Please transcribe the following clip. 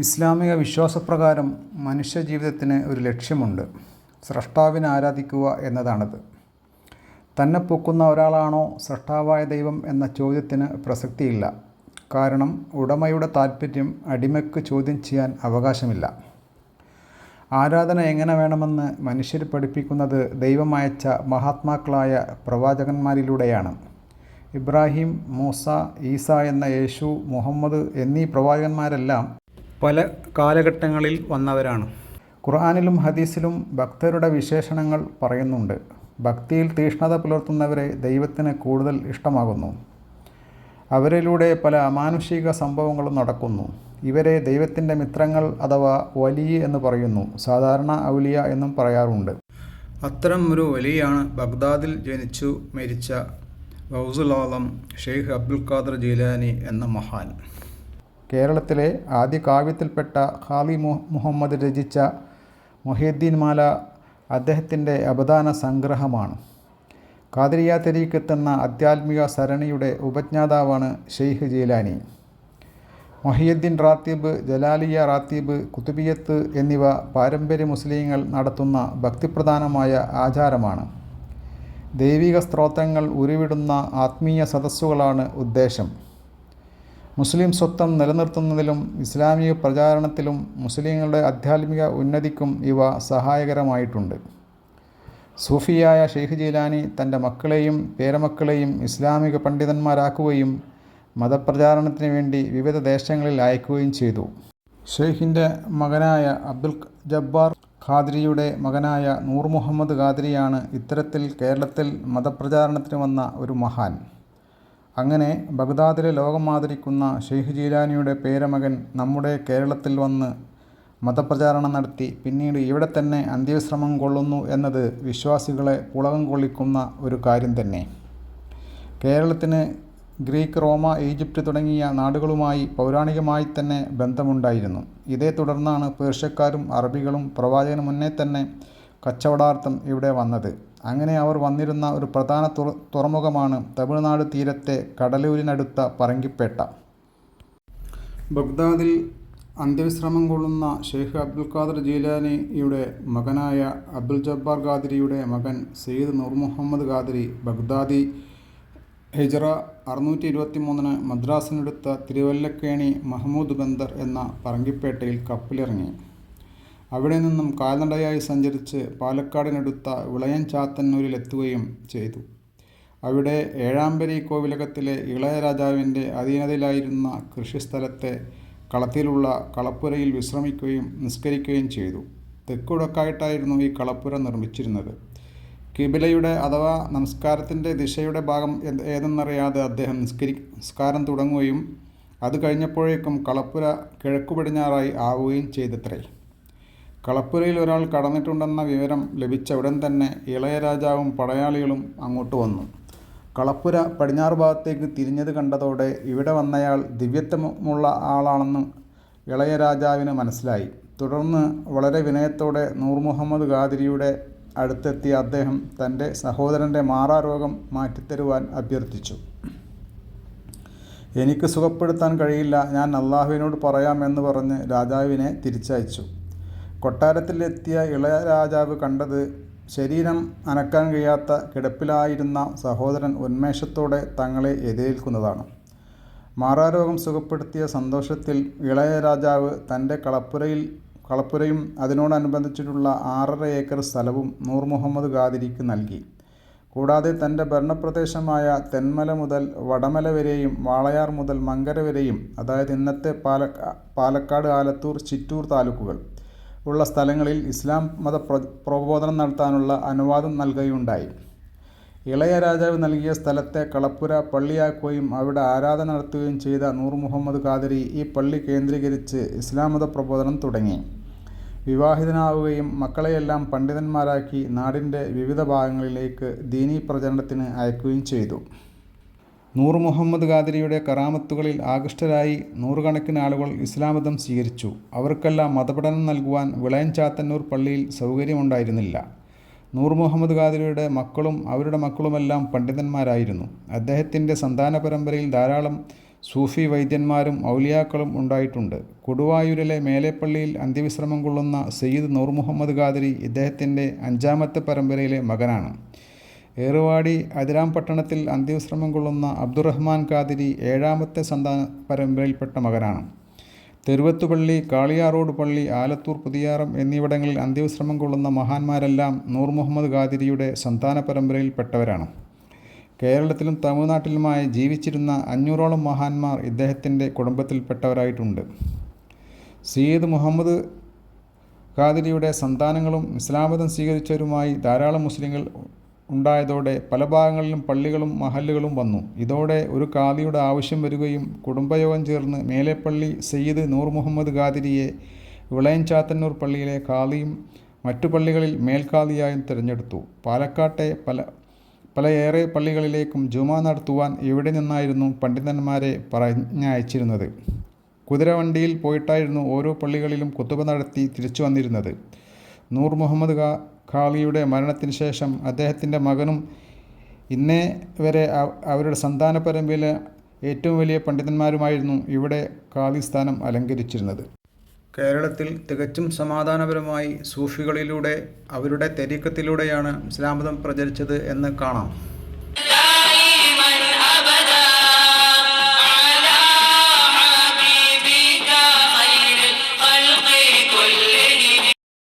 ഇസ്ലാമിക വിശ്വാസപ്രകാരം മനുഷ്യജീവിതത്തിന് ഒരു ലക്ഷ്യമുണ്ട്. സ്രഷ്ടാവിനെ ആരാധിക്കുക എന്നതാണത്. തന്നെ പൊക്കുന്ന ഒരാളാണോ സ്രഷ്ടാവായ ദൈവം എന്ന ചോദ്യത്തിന് പ്രസക്തിയില്ല. കാരണം ഉടമയുടെ താൽപ്പര്യം അടിമയ്ക്ക് ചോദ്യം ചെയ്യാൻ അവകാശമില്ല. ആരാധന എങ്ങനെ വേണമെന്ന് മനുഷ്യർ പഠിപ്പിക്കുന്നത് ദൈവം അയച്ച മഹാത്മാക്കളായ പ്രവാചകന്മാരിലൂടെയാണ്. ഇബ്രാഹിം, മൂസ, ഈസ എന്ന യേശു, മുഹമ്മദ് എന്നീ പ്രവാചകന്മാരെല്ലാം പല കാലഘട്ടങ്ങളിൽ വന്നവരാണ്. ഖുർആനിലും ഹദീസിലും ഭക്തരുടെ വിശേഷണങ്ങൾ പറയുന്നുണ്ട്. ഭക്തിയിൽ തീഷ്ണത പുലർത്തുന്നവരെ ദൈവത്തിന് കൂടുതൽ ഇഷ്ടമാകുന്നു. അവരിലൂടെ പല അമാനുഷിക സംഭവങ്ങളും നടക്കുന്നു. ഇവരെ ദൈവത്തിൻ്റെ മിത്രങ്ങൾ അഥവാ വലി എന്ന് പറയുന്നു. സാധാരണ ഔലിയ എന്നും പറയാറുണ്ട്. അത്തരം ഒരു വലിയാണ് ബഗ്ദാദിൽ ജനിച്ചു മരിച്ച ഗൗസുൽ ആലം ഷെയ്ഖ് അബ്ദുൽ ഖാദർ ജീലാനി എന്ന മഹാൻ. കേരളത്തിലെ ആദ്യ കാവ്യത്തിൽപ്പെട്ട ഖാലി മുഹമ്മദ് രചിച്ച മുഹ്യിദ്ദീൻ മാല അദ്ദേഹത്തിൻ്റെ അപദാന സംഗ്രഹമാണ്. ഖാദിരിയ തരീഖത്ത് എന്ന ആധ്യാത്മിക സരണിയുടെ ഉപജ്ഞാതാവാണ് ഷെയ്ഖ് ജീലാനി. മുഹ്യിദ്ദീൻ റാത്തീബ്, ജലാലിയ റാത്തീബ്, കുതുബിയത്ത് എന്നിവ പാരമ്പര്യ മുസ്ലിങ്ങൾ നടത്തുന്ന ഭക്തിപ്രധാനമായ ആചാരമാണ്. ദൈവിക സ്തോത്രങ്ങൾ ഉരുവിടുന്ന ആത്മീയ സദസ്സുകളാണ് ഉദ്ദേശം. മുസ്ലിം സ്വത്വം നിലനിർത്തുന്നതിലും ഇസ്ലാമിക പ്രചാരണത്തിലും മുസ്ലിങ്ങളുടെ ആധ്യാത്മിക ഉന്നതിക്കും ഇവ സഹായകരമായിട്ടുണ്ട്. സൂഫിയായ ഷെയ്ഖ് ജീലാനി തൻ്റെ മക്കളെയും പേരമക്കളെയും ഇസ്ലാമിക പണ്ഡിതന്മാരാക്കുകയും മതപ്രചാരണത്തിന് വേണ്ടി വിവിധ ദേശങ്ങളിൽ അയക്കുകയും ചെയ്തു. ഷെയ്ഖിൻ്റെ മകനായ അബ്ദുൽ ജബ്ബാർ ഖാദ്രിയുടെ മകനായ നൂർ മുഹമ്മദ് ഖാദ്രിയാണ് ഇത്തരത്തിൽ കേരളത്തിൽ മതപ്രചാരണത്തിന് വന്ന ഒരു മഹാൻ. അങ്ങനെ ബഗ്ദാദിലെ ലോകം ആദരിക്കുന്ന ഷെയ്ഖ് ജീലാനിയുടെ പേരമകൻ നമ്മുടെ കേരളത്തിൽ വന്ന് മതപ്രചാരണം നടത്തി പിന്നീട് ഇവിടെ തന്നെ അന്ത്യവിശ്രമം കൊള്ളുന്നു എന്നത് വിശ്വാസികളെ പുളകം കൊള്ളിക്കുന്ന ഒരു കാര്യം തന്നെ. കേരളത്തിന് ഗ്രീക്ക്, റോമ, ഈജിപ്റ്റ് തുടങ്ങിയ നാടുകളുമായി പൗരാണികമായി തന്നെ ബന്ധമുണ്ടായിരുന്നു. ഇതേ തുടർന്നാണ് പേർഷ്യക്കാരും അറബികളും പ്രവാചകന് മുന്നേ തന്നെ കച്ചവടാർത്ഥം ഇവിടെ വന്നത്. അങ്ങനെ അവർ വന്നിരുന്ന ഒരു പ്രധാന തുറമുഖമാണ് തമിഴ്നാട് തീരത്തെ കടലൂരിനടുത്ത പറങ്കിപ്പേട്ട. ബഗ്ദാദിൽ അന്ത്യവിശ്രമം കൊള്ളുന്ന ഷെയ്ഖ് അബ്ദുൽ ഖാദർ ജീലാനിയുടെ മകനായ അബ്ദുൽ ജബ്ബാർ ഖാദ്രിയുടെ മകൻ സയ്യിദ് നൂർ മുഹമ്മദ് ഖാദ്രി ബഗ്ദാദി ഹിജ്റ 623 മദ്രാസിനടുത്ത തിരുവല്ലക്കേണി മഹ്മൂദ് ബന്ദർ എന്ന പറങ്കിപ്പേട്ടയിൽ കപ്പലിറങ്ങി. അവിടെ നിന്നും കാൽനടയായി സഞ്ചരിച്ച് പാലക്കാടിനടുത്ത വിളയൻ ചാത്തന്നൂരിലെത്തുകയും ചെയ്തു. അവിടെ ഏഴാമ്പരി കോവിലകത്തിലെ ഇളയ രാജാവിൻ്റെ അധീനതയിലായിരുന്ന കൃഷിസ്ഥലത്തെ കളത്തിലുള്ള കളപ്പുരയിൽ വിശ്രമിക്കുകയും നിസ്കരിക്കുകയും ചെയ്തു. തെക്കുവടക്കായിട്ടായിരുന്നു ഈ കളപ്പുര നിർമ്മിച്ചിരുന്നത്. കിബിലയുടെ അഥവാ നമസ്കാരത്തിൻ്റെ ദിശയുടെ ഭാഗം ഏതെന്നറിയാതെ അദ്ദേഹം നിസ്കാരം തുടങ്ങുകയും അത് കഴിഞ്ഞപ്പോഴേക്കും കളപ്പുര കിഴക്കു പടിഞ്ഞാറായി ആവുകയും ചെയ്തത്രേ. കളപ്പുരയിൽ ഒരാൾ കടന്നിട്ടുണ്ടെന്ന വിവരം ലഭിച്ച ഉടൻ തന്നെ ഇളയ രാജാവും പടയാളികളും അങ്ങോട്ട് വന്നു. കളപ്പുര പടിഞ്ഞാറ് ഭാഗത്തേക്ക് തിരിഞ്ഞത് കണ്ടതോടെ ഇവിടെ വന്നയാൾ ദിവ്യത്വമുള്ള ആളാണെന്ന് ഇളയ രാജാവിന് മനസ്സിലായി. തുടർന്ന് വളരെ വിനയത്തോടെ നൂർ മുഹമ്മദ് ഖാദ്രിയുടെ അടുത്തെത്തിയ അദ്ദേഹം തൻ്റെ സഹോദരൻ്റെ മാറാരോഗം മാറ്റിത്തരുവാൻ അഭ്യർത്ഥിച്ചു. എനിക്ക് സുഖപ്പെടുത്താൻ കഴിയില്ല, ഞാൻ അള്ളാഹുവിനോട് പറയാം എന്ന് പറഞ്ഞ് രാജാവിനെ തിരിച്ചയച്ചു. കൊട്ടാരത്തിലെത്തിയ ഇളയ രാജാവ് കണ്ടത് ശരീരം അനക്കാൻ കഴിയാത്ത കിടപ്പിലായിരുന്ന സഹോദരൻ ഉന്മേഷത്തോടെ തങ്ങളെ എതിരേൽക്കുന്നതാണ്. മാറാരോഗം സുഖപ്പെടുത്തിയ സന്തോഷത്തിൽ ഇളയ രാജാവ് തൻ്റെ കളപ്പുരയും അതിനോടനുബന്ധിച്ചിട്ടുള്ള 6.5 ഏക്കർ സ്ഥലവും നൂർ മുഹമ്മദ് ഖാദ്രിക്ക് നൽകി. കൂടാതെ തൻ്റെ ഭരണപ്രദേശമായ തെന്മല മുതൽ വടമല വരെയും വാളയാർ മുതൽ മങ്കര വരെയും, അതായത് ഇന്നത്തെ പാലക്കാട്, ആലത്തൂർ, ചിറ്റൂർ താലൂക്കുകൾ ഉള്ള സ്ഥലങ്ങളിൽ ഇസ്ലാം മത പ്രബോധനം നടത്താനുള്ള അനുവാദം നൽകുകയുണ്ടായി. ഇളയ രാജാവ് നൽകിയ സ്ഥലത്തെ കളപ്പുര പള്ളിയാക്കുകയും അവിടെ ആരാധന നടത്തുകയും ചെയ്ത നൂർ മുഹമ്മദ് ഖാദ്രി ഈ പള്ളി കേന്ദ്രീകരിച്ച് ഇസ്ലാം മത പ്രബോധനം തുടങ്ങി. വിവാഹിതനാവുകയും മക്കളെയെല്ലാം പണ്ഡിതന്മാരാക്കി നാടിൻ്റെ വിവിധ ഭാഗങ്ങളിലേക്ക് ദീനീ പ്രചരണത്തിന് അയക്കുകയും ചെയ്തു. നൂർ മുഹമ്മദ് ഖാദ്രിയുടെ കറാമത്തുകളിൽ ആകൃഷ്ടരായി നൂറുകണക്കിന് ആളുകൾ ഇസ്ലാം മതം സ്വീകരിച്ചു. അവർക്കെല്ലാം മതപഠനം നൽകുവാൻ വിളയൻ ചാത്തന്നൂർ പള്ളിയിൽ സൗകര്യമുണ്ടായിരുന്നില്ല. നൂർ മുഹമ്മദ് ഖാദ്രിയുടെ മക്കളും അവരുടെ മക്കളുമെല്ലാം പണ്ഡിതന്മാരായിരുന്നു. അദ്ദേഹത്തിൻ്റെ സന്താന പരമ്പരയിൽ ധാരാളം സൂഫി വൈദ്യന്മാരും ഔലിയാക്കളും ഉണ്ടായിട്ടുണ്ട്. കൊടുവായൂരിലെ മേലെപ്പള്ളിയിൽ അന്ത്യവിശ്രമം കൊള്ളുന്ന സയ്യിദ് നൂർ മുഹമ്മദ് ഖാദിരി ഇദ്ദേഹത്തിൻ്റെ 5ാമത്തെ പരമ്പരയിലെ മകനാണ്. ഏറുവാടി അതിരാംപട്ടണത്തിൽ അന്ത്യവിശ്രമം കൊള്ളുന്ന അബ്ദുറഹ്മാൻ ഖാദിരി 7ാമത്തെ സന്താന പരമ്പരയിൽപ്പെട്ട മകനാണ്. തെരുവത്തുപള്ളി, കാളിയാറോഡ് പള്ളി, ആലത്തൂർ പുതിയാറം എന്നിവിടങ്ങളിൽ അന്ത്യവിശ്രമം കൊള്ളുന്ന മഹാന്മാരെല്ലാം നൂർ മുഹമ്മദ് ഖാദിരിയുടെ സന്താന പരമ്പരയിൽപ്പെട്ടവരാണ്. കേരളത്തിലും തമിഴ്നാട്ടിലുമായി ജീവിച്ചിരുന്ന 500ഓളം മഹാന്മാർ ഇദ്ദേഹത്തിൻ്റെ കുടുംബത്തിൽപ്പെട്ടവരായിട്ടുണ്ട്. സയ്യിദ് മുഹമ്മദ് ഖാദിരിയുടെ സന്താനങ്ങളും ഇസ്ലാമതം സ്വീകരിച്ചവരുമായി ധാരാളം മുസ്ലിങ്ങൾ ഉണ്ടായതോടെ പല ഭാഗങ്ങളിലും പള്ളികളും മഹല്ലുകളും വന്നു. ഇതോടെ ഒരു ഖാദിയുടെ ആവശ്യം വരികയും കുടുംബയോഗം ചേർന്ന് മേലെപ്പള്ളി സയ്യിദ് നൂർ മുഹമ്മദ് ഖാദിരിയെ വിളയം ചാത്തന്നൂർ പള്ളിയിലെ ഖാദിയും മറ്റു പള്ളികളിൽ മേൽഖാദിയായും തിരഞ്ഞെടുത്തു. പാലക്കാട്ടെ പലയേറെ പള്ളികളിലേക്കും ജുമാ നടത്തുവാൻ ഇവിടെ നിന്നായിരുന്നു പണ്ഡിതന്മാരെ പറഞ്ഞയച്ചിരുന്നത്. കുതിരവണ്ടിയിൽ പോയിട്ടായിരുന്നു ഓരോ പള്ളികളിലും ഖുതുബ നടത്തി തിരിച്ചു വന്നിരുന്നത്. നൂർ മുഹമ്മദ് ഖാദിയുടെ മരണത്തിന് ശേഷം അദ്ദേഹത്തിൻ്റെ മകനും ഇന്നേ വരെ അവരുടെ സന്താന പരമ്പരയിലെ ഏറ്റവും വലിയ പണ്ഡിതന്മാരുമായിരുന്നു ഇവിടെ ഖാദി സ്ഥാനം അലങ്കരിച്ചിരുന്നത്. കേരളത്തിൽ തികച്ചും സമാധാനപരമായി സൂഫികളിലൂടെ അവരുടെ തരീഖത്തിലൂടെയാണ് ഇസ്ലാം മതം പ്രചരിച്ചത് എന്ന് കാണാം.